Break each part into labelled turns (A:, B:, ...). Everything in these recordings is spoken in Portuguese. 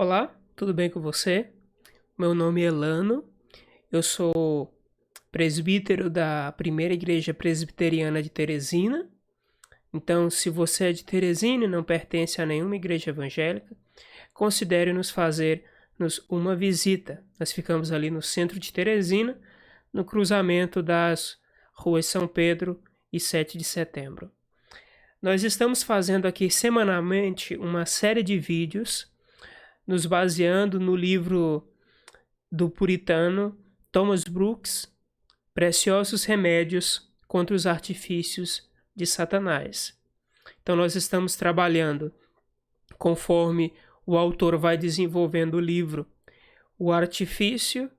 A: Olá, tudo bem com você? Meu nome é Elano, eu sou presbítero da Primeira Igreja Presbiteriana de Teresina. Então, se você é de Teresina e não pertence a nenhuma igreja evangélica, considere-nos fazer-nos uma visita. Nós ficamos ali no centro de Teresina, no cruzamento das ruas São Pedro e 7 de Setembro. Nós estamos fazendo aqui semanalmente uma série de vídeos nos baseando no livro do puritano Thomas Brooks, Preciosos Remédios contra os Artifícios de Satanás. Então nós estamos trabalhando, conforme o autor vai desenvolvendo o livro, o artifício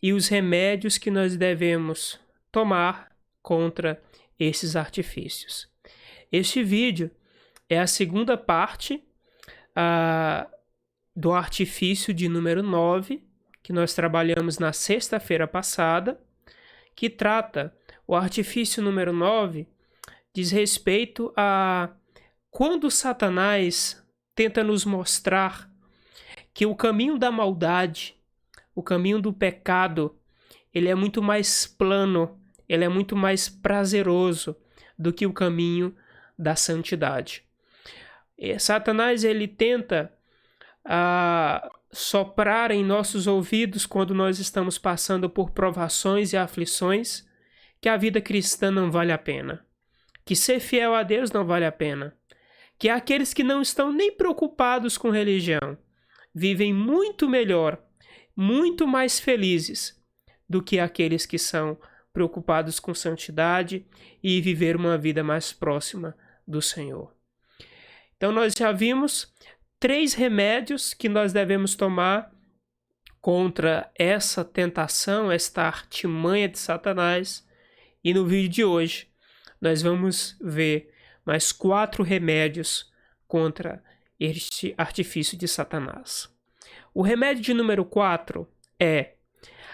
A: e os remédios que nós devemos tomar contra esses artifícios. Este vídeo é a segunda parte do artifício de número 9, que nós trabalhamos na sexta-feira passada, que trata, o artifício número 9, diz respeito a quando Satanás tenta nos mostrar que o caminho da maldade, o caminho do pecado, ele é muito mais plano, ele é muito mais prazeroso do que o caminho da santidade. Satanás, ele tenta soprar em nossos ouvidos quando nós estamos passando por provações e aflições que a vida cristã não vale a pena, que ser fiel a Deus não vale a pena, que aqueles que não estão nem preocupados com religião vivem muito melhor, muito mais felizes do que aqueles que são preocupados com santidade e viver uma vida mais próxima do Senhor. Então nós já vimos 3 remédios que nós devemos tomar contra essa tentação, esta artimanha de Satanás. E no vídeo de hoje, nós vamos ver mais 4 remédios contra este artifício de Satanás. O remédio de número 4 é: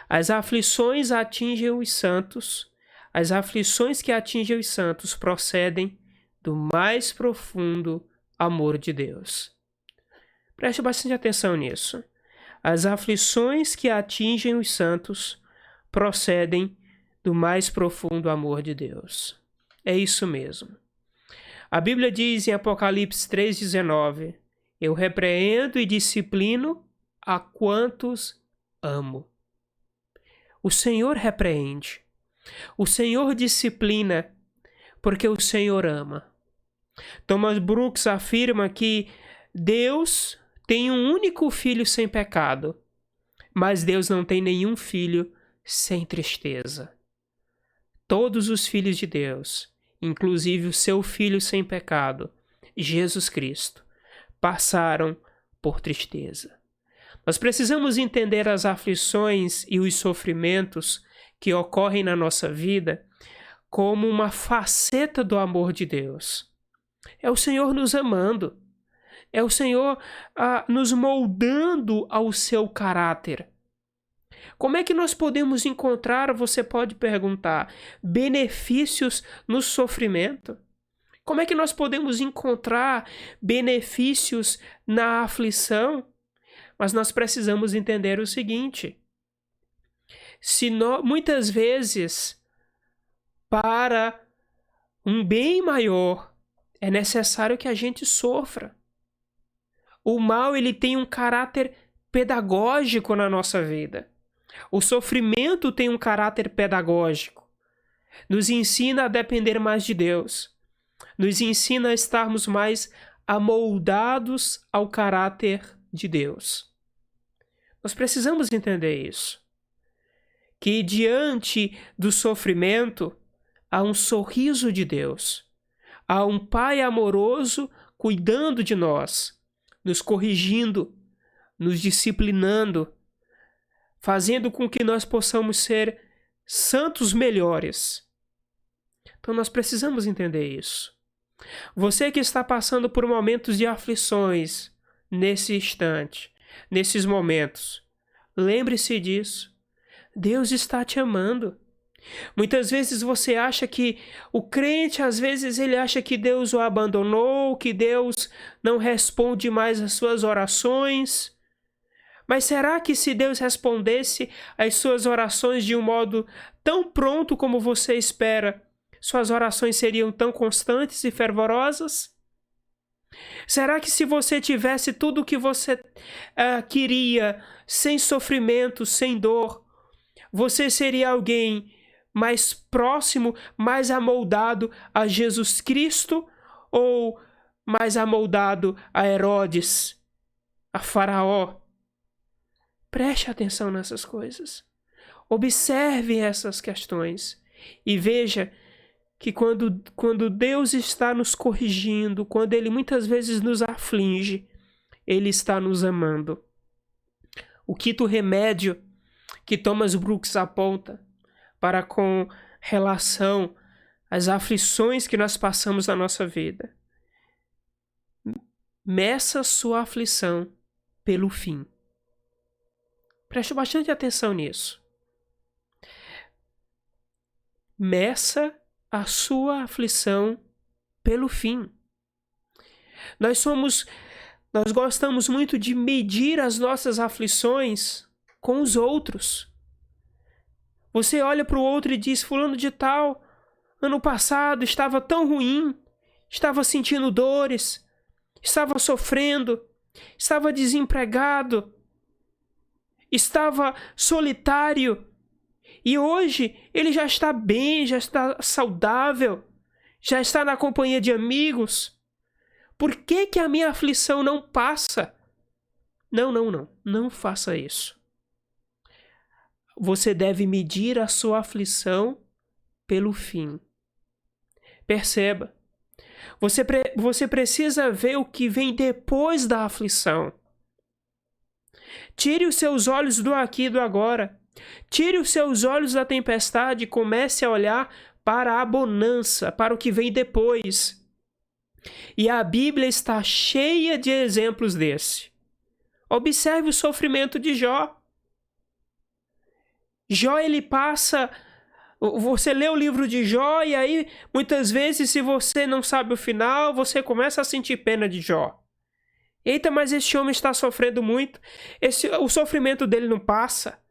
A: as aflições atingem os santos, as aflições que atingem os santos procedem do mais profundo amor de Deus. Preste bastante atenção nisso. As aflições que atingem os santos procedem do mais profundo amor de Deus. É isso mesmo. A Bíblia diz em Apocalipse 3,19: eu repreendo e disciplino a quantos amo. O Senhor repreende. O Senhor disciplina porque o Senhor ama. Thomas Brooks afirma que Deus tem um único filho sem pecado, mas Deus não tem nenhum filho sem tristeza. Todos os filhos de Deus, inclusive o seu filho sem pecado, Jesus Cristo, passaram por tristeza. Nós precisamos entender as aflições e os sofrimentos que ocorrem na nossa vida como uma faceta do amor de Deus. É o Senhor nos amando. É o Senhor nos moldando ao seu caráter. Como é que nós podemos encontrar, você pode perguntar, benefícios no sofrimento? Como é que nós podemos encontrar benefícios na aflição? Mas nós precisamos entender o seguinte: muitas vezes, para um bem maior, é necessário que a gente sofra. O mal, ele tem um caráter pedagógico na nossa vida. O sofrimento tem um caráter pedagógico. Nos ensina a depender mais de Deus. Nos ensina a estarmos mais amoldados ao caráter de Deus. Nós precisamos entender isso. Que diante do sofrimento, há um sorriso de Deus. Há um Pai amoroso cuidando de nós, nos corrigindo, nos disciplinando, fazendo com que nós possamos ser santos melhores. Então nós precisamos entender isso. Você que está passando por momentos de aflições nesse instante, nesses momentos, lembre-se disso. Deus está te amando. Muitas vezes você acha que o crente, às vezes ele acha que Deus o abandonou, que Deus não responde mais às suas orações. Mas será que se Deus respondesse às suas orações de um modo tão pronto como você espera, suas orações seriam tão constantes e fervorosas? Será que se você tivesse tudo o que você queria, sem sofrimento, sem dor, você seria alguém mais próximo, mais amoldado a Jesus Cristo ou mais amoldado a Herodes, a Faraó? Preste atenção nessas coisas. Observe essas questões e veja que quando Deus está nos corrigindo, quando Ele muitas vezes nos aflige, Ele está nos amando. O quinto remédio que Thomas Brooks aponta para com relação às aflições que nós passamos na nossa vida: meça sua aflição pelo fim. Preste bastante atenção nisso. Meça a sua aflição pelo fim. Nós gostamos muito de medir as nossas aflições com os outros. Você olha para o outro e diz: fulano de tal, ano passado estava tão ruim, estava sentindo dores, estava sofrendo, estava desempregado, estava solitário. E hoje ele já está bem, já está saudável, já está na companhia de amigos. Por que a minha aflição não passa? Não faça isso. Você deve medir a sua aflição pelo fim. Perceba, você precisa ver o que vem depois da aflição. Tire os seus olhos do aqui e do agora. Tire os seus olhos da tempestade e comece a olhar para a bonança, para o que vem depois. E a Bíblia está cheia de exemplos desse. Observe o sofrimento de Jó. Jó, ele passa... Você lê o livro de Jó e aí, muitas vezes, se você não sabe o final, você começa a sentir pena de Jó. Eita, mas esse homem está sofrendo muito. O sofrimento dele não passa.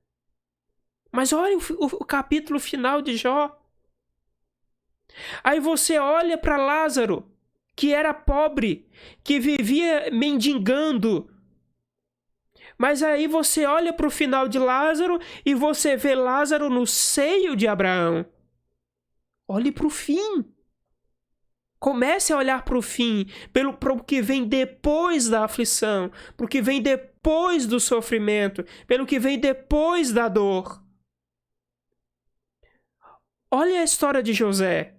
A: Mas olha o capítulo final de Jó. Aí você olha para Lázaro, que era pobre, que vivia mendigando. Mas aí você olha para o final de Lázaro e você vê Lázaro no seio de Abraão. Olhe para o fim. Comece a olhar para o fim, para o que vem depois da aflição, para o que vem depois do sofrimento, pelo que vem depois da dor. Olha a história de José.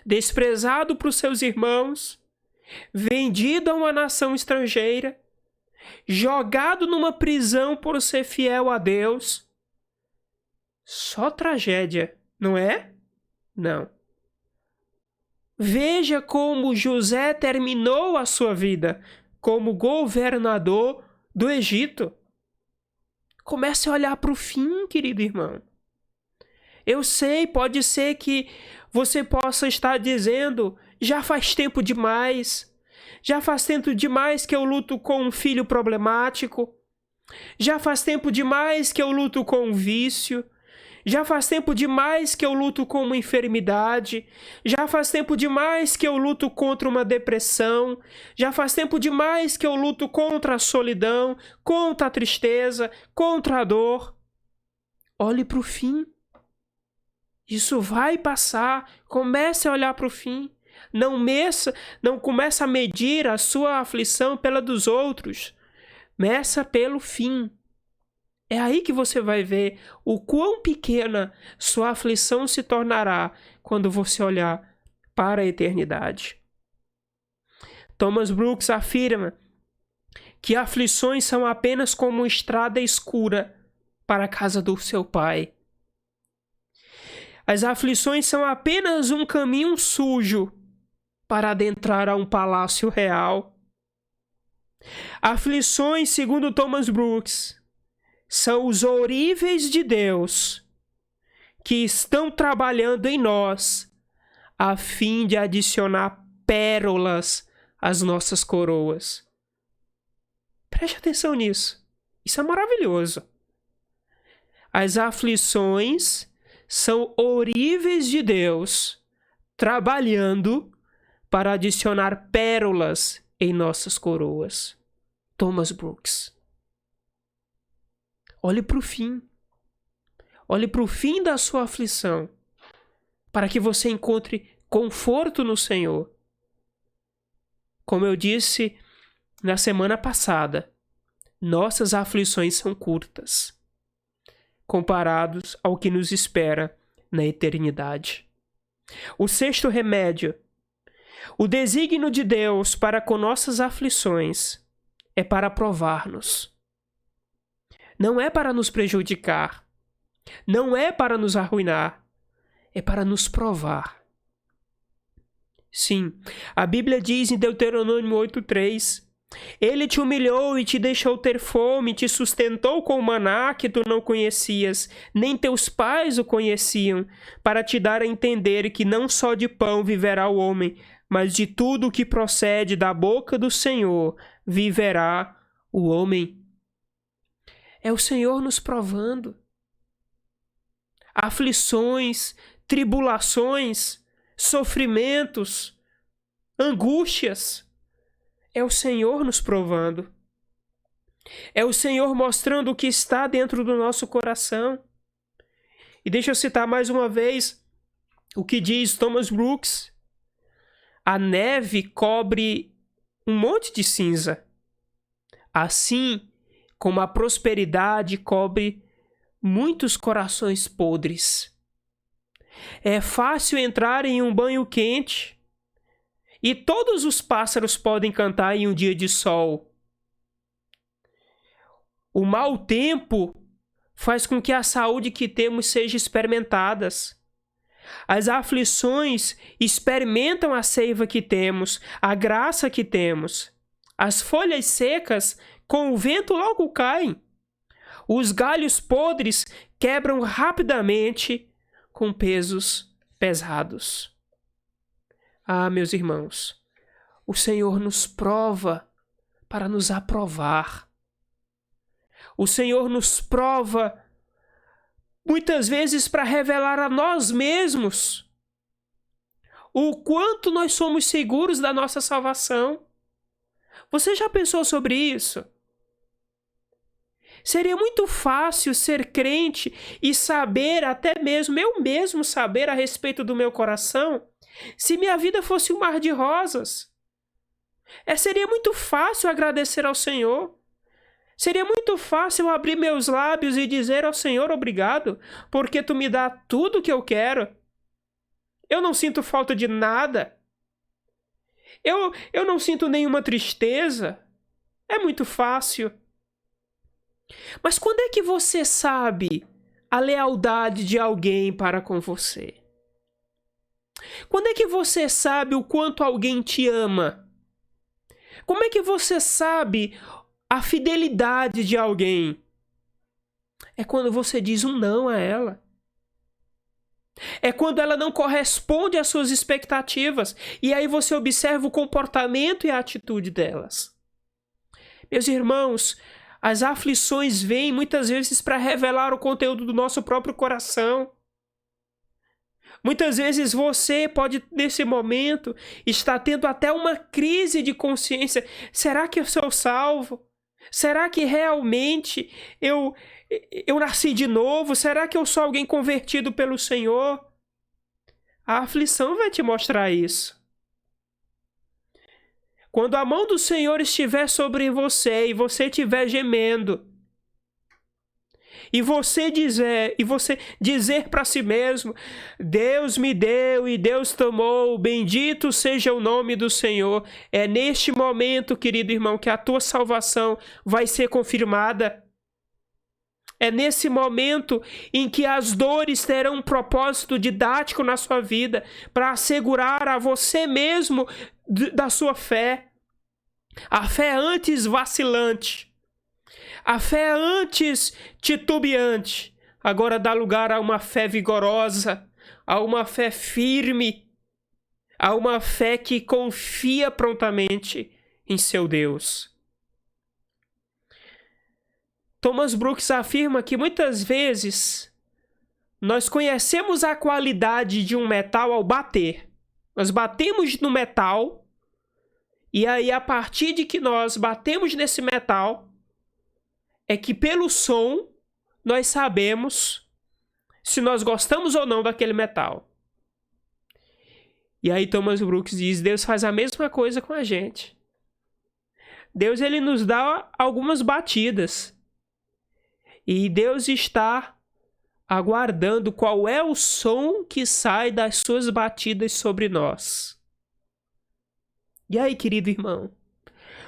A: Desprezado por seus irmãos, vendido a uma nação estrangeira, jogado numa prisão por ser fiel a Deus. Só tragédia, não é? Não. Veja como José terminou a sua vida como governador do Egito. Comece a olhar para o fim, querido irmão. Eu sei, pode ser que você possa estar dizendo: já faz tempo demais. Já faz tempo demais que eu luto com um filho problemático. Já faz tempo demais que eu luto com um vício. Já faz tempo demais que eu luto com uma enfermidade. Já faz tempo demais que eu luto contra uma depressão. Já faz tempo demais que eu luto contra a solidão, contra a tristeza, contra a dor. Olhe para o fim. Isso vai passar. Comece a olhar para o fim. Não comece a medir a sua aflição pela dos outros. Meça pelo fim. É aí que você vai ver o quão pequena sua aflição se tornará quando você olhar para a eternidade. Thomas Brooks afirma que aflições são apenas como uma estrada escura para a casa do seu pai. As aflições são apenas um caminho sujo para adentrar a um palácio real. Aflições, segundo Thomas Brooks, são os ouríveis de Deus que estão trabalhando em nós a fim de adicionar pérolas às nossas coroas. Preste atenção nisso. Isso é maravilhoso. As aflições são ourives de Deus trabalhando para adicionar pérolas em nossas coroas. Thomas Brooks. Olhe para o fim. Olhe para o fim da sua aflição, para que você encontre conforto no Senhor. Como eu disse na semana passada, nossas aflições são curtas, comparados ao que nos espera na eternidade. O sexto remédio. O desígnio de Deus para com nossas aflições é para provar-nos. Não é para nos prejudicar. Não é para nos arruinar. É para nos provar. Sim, a Bíblia diz em Deuteronômio 8:3: Ele te humilhou e te deixou ter fome, te sustentou com o maná que tu não conhecias, nem teus pais o conheciam, para te dar a entender que não só de pão viverá o homem, mas de tudo o que procede da boca do Senhor viverá o homem. É o Senhor nos provando. Aflições, tribulações, sofrimentos, angústias. É o Senhor nos provando. É o Senhor mostrando o que está dentro do nosso coração. E deixa eu citar mais uma vez o que diz Thomas Brooks. A neve cobre um monte de cinza. Assim como a prosperidade cobre muitos corações podres. É fácil entrar em um banho quente e todos os pássaros podem cantar em um dia de sol. O mau tempo faz com que a saúde que temos seja experimentada. As aflições experimentam a seiva que temos, a graça que temos. As folhas secas, com o vento, logo caem. Os galhos podres quebram rapidamente com pesos pesados. Ah, meus irmãos, o Senhor nos prova para nos aprovar. O Senhor nos prova muitas vezes para revelar a nós mesmos o quanto nós somos seguros da nossa salvação. Você já pensou sobre isso? Seria muito fácil ser crente e saber, até mesmo eu mesmo saber a respeito do meu coração, se minha vida fosse um mar de rosas. Seria muito fácil agradecer ao Senhor. Seria muito fácil abrir meus lábios e dizer ao Senhor obrigado, porque Tu me dá tudo o que eu quero. Eu não sinto falta de nada. Eu não sinto nenhuma tristeza. É muito fácil. Mas quando é que você sabe a lealdade de alguém para com você? Quando é que você sabe o quanto alguém te ama? Como é que você sabe a fidelidade de alguém? É quando você diz um não a ela. É quando ela não corresponde às suas expectativas. E aí você observa o comportamento e a atitude delas. Meus irmãos, as aflições vêm muitas vezes para revelar o conteúdo do nosso próprio coração. Muitas vezes você pode, nesse momento, estar tendo até uma crise de consciência. Será que eu sou salvo? Será que realmente eu nasci de novo? Será que eu sou alguém convertido pelo Senhor? A aflição vai te mostrar isso. Quando a mão do Senhor estiver sobre você e você estiver gemendo, e você dizer para si mesmo: Deus me deu e Deus tomou, bendito seja o nome do Senhor. É neste momento, querido irmão, que a tua salvação vai ser confirmada. É nesse momento em que as dores terão um propósito didático na sua vida para assegurar a você mesmo da sua fé. A fé antes vacilante. A fé antes titubeante, agora dá lugar a uma fé vigorosa, a uma fé firme, a uma fé que confia prontamente em seu Deus. Thomas Brooks afirma que muitas vezes nós conhecemos a qualidade de um metal ao bater. Nós batemos no metal e aí a partir de que nós batemos nesse metal é que pelo som nós sabemos se nós gostamos ou não daquele metal. E aí Thomas Brooks diz, Deus faz a mesma coisa com a gente. Deus ele nos dá algumas batidas. E Deus está aguardando qual é o som que sai das suas batidas sobre nós. E aí, querido irmão,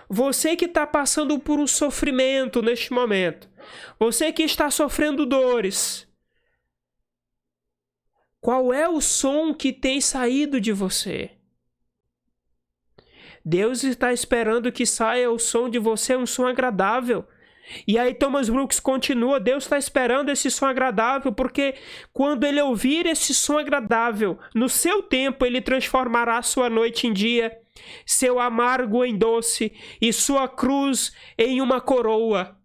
A: você que está passando por um sofrimento neste momento, você que está sofrendo dores, qual é o som que tem saído de você? Deus está esperando que saia o som de você, um som agradável. E aí Thomas Brooks continua, Deus está esperando esse som agradável, porque quando ele ouvir esse som agradável, no seu tempo ele transformará sua noite em dia, seu amargo em doce e sua cruz em uma coroa.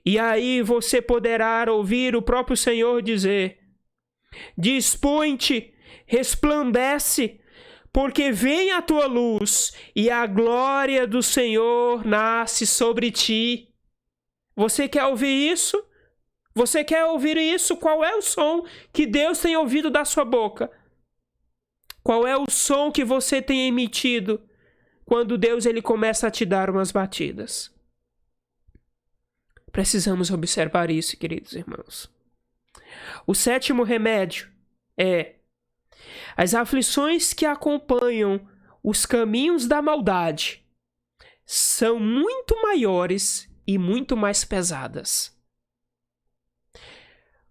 A: E aí você poderá ouvir o próprio Senhor dizer, dispõe-te, resplandece, porque vem a tua luz e a glória do Senhor nasce sobre ti. Você quer ouvir isso? Você quer ouvir isso? Qual é o som que Deus tem ouvido da sua boca? Qual é o som que você tem emitido quando Deus ele começa a te dar umas batidas? Precisamos observar isso, queridos irmãos. O sétimo remédio é as aflições que acompanham os caminhos da maldade são muito maiores e muito mais pesadas.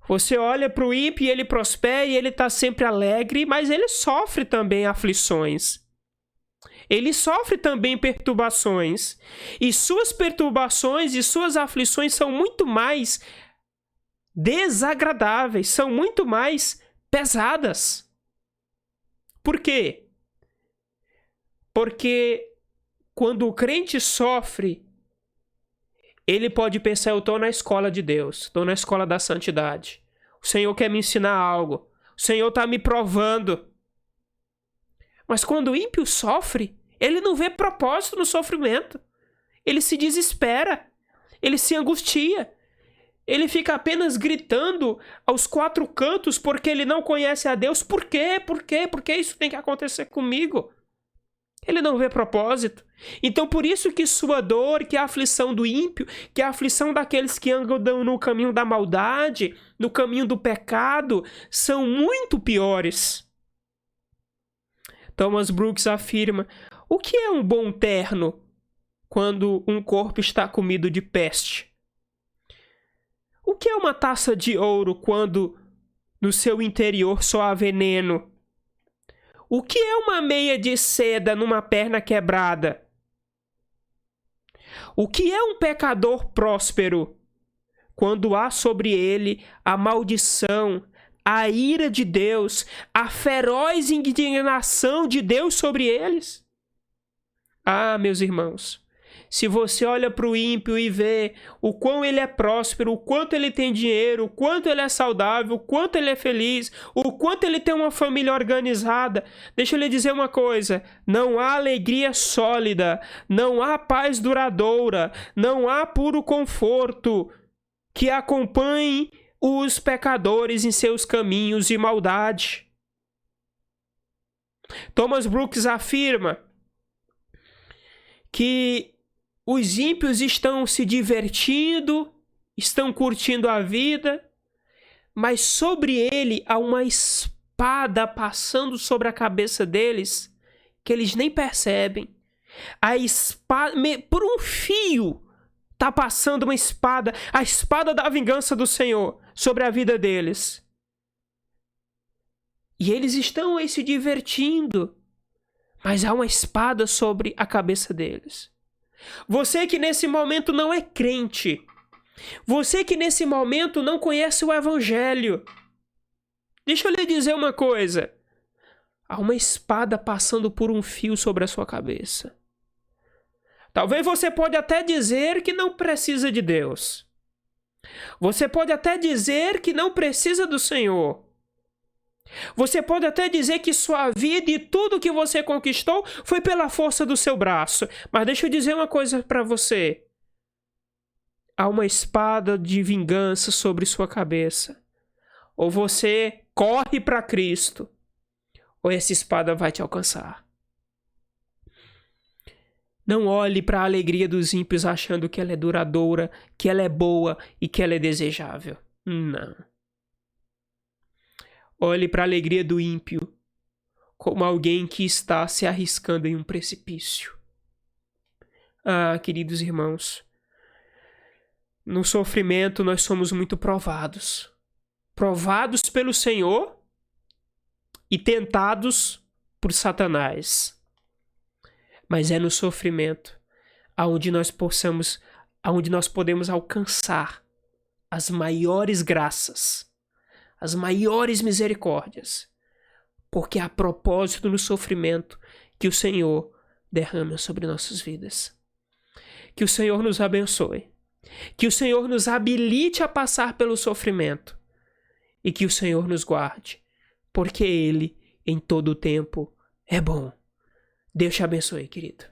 A: Você olha para o ímpio e ele prospera e ele está sempre alegre, mas ele sofre também aflições. Ele sofre também perturbações. E suas perturbações e suas aflições são muito mais desagradáveis, são muito mais pesadas. Por quê? Porque quando o crente sofre, ele pode pensar, eu estou na escola de Deus, estou na escola da santidade. O Senhor quer me ensinar algo. O Senhor está me provando. Mas quando o ímpio sofre, ele não vê propósito no sofrimento. Ele se desespera. Ele se angustia. Ele fica apenas gritando aos quatro cantos porque ele não conhece a Deus. Por quê? Por quê? Por que isso tem que acontecer comigo? Ele não vê propósito. Então, por isso que sua dor, que a aflição do ímpio, que a aflição daqueles que andam no caminho da maldade, no caminho do pecado, são muito piores. Thomas Brooks afirma, o que é um bom terno quando um corpo está comido de peste? O que é uma taça de ouro quando no seu interior só há veneno? O que é uma meia de seda numa perna quebrada? O que é um pecador próspero quando há sobre ele a maldição, a ira de Deus, a feroz indignação de Deus sobre eles? Ah, meus irmãos, se você olha para o ímpio e vê o quão ele é próspero, o quanto ele tem dinheiro, o quanto ele é saudável, o quanto ele é feliz, o quanto ele tem uma família organizada, deixa eu lhe dizer uma coisa, não há alegria sólida, não há paz duradoura, não há puro conforto que acompanhe os pecadores em seus caminhos de maldade. Thomas Brooks afirma que os ímpios estão se divertindo, estão curtindo a vida, mas sobre ele há uma espada passando sobre a cabeça deles que eles nem percebem. A espada, por um fio, está passando uma espada, a espada da vingança do Senhor sobre a vida deles. E eles estão aí se divertindo, mas há uma espada sobre a cabeça deles. Você que nesse momento não é crente, você que nesse momento não conhece o Evangelho, deixa eu lhe dizer uma coisa, há uma espada passando por um fio sobre a sua cabeça. Talvez você pode até dizer que não precisa de Deus. Você pode até dizer que não precisa do Senhor. Você pode até dizer que sua vida e tudo que você conquistou foi pela força do seu braço. Mas deixa eu dizer uma coisa para você. Há uma espada de vingança sobre sua cabeça. Ou você corre para Cristo, ou essa espada vai te alcançar. Não olhe para a alegria dos ímpios achando que ela é duradoura, que ela é boa e que ela é desejável. Não. Olhe para a alegria do ímpio como alguém que está se arriscando em um precipício. Ah, queridos irmãos, no sofrimento nós somos muito provados. Provados pelo Senhor e tentados por Satanás. Mas é no sofrimento aonde nós podemos alcançar as maiores graças, as maiores misericórdias, porque há propósito no sofrimento que o Senhor derrama sobre nossas vidas. Que o Senhor nos abençoe, que o Senhor nos habilite a passar pelo sofrimento e que o Senhor nos guarde, porque Ele, em todo o tempo, é bom. Deus te abençoe, querido.